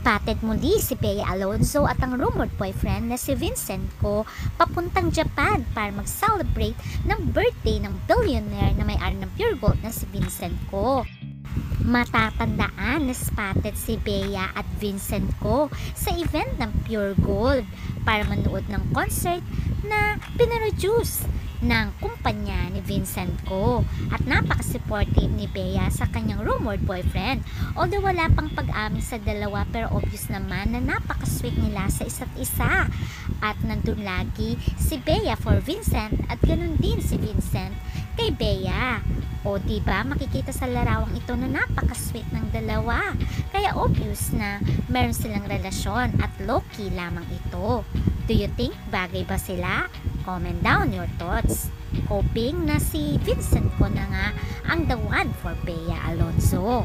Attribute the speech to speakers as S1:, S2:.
S1: Spotted muli si Bea Alonzo at ang rumored boyfriend na si Vincent Ko papuntang Japan para mag-celebrate ng birthday ng billionaire na may-ari ng Pure Gold na si Vincent Ko. Matatandaan na spotted si Bea at Vincent Ko sa event ng Pure Gold para manood ng concert na pinaroduce ng kumpanya ni Vincent Ko, at napaka-supportive ni Bea sa kanyang rumored boyfriend. Although wala pang pag-amin sa dalawa, pero obvious naman na napaka-sweet nila sa isa't isa, at nandun lagi si Bea for Vincent at ganun din si Vincent kay Bea. O diba makikita sa larawang ito na napaka-sweet ng dalawa, kaya obvious na meron silang relasyon at low-key lamang ito. Do you think bagay ba sila? Comment down your thoughts. Hoping na si Vincent Ko na nga ang the one for Bea Alonzo.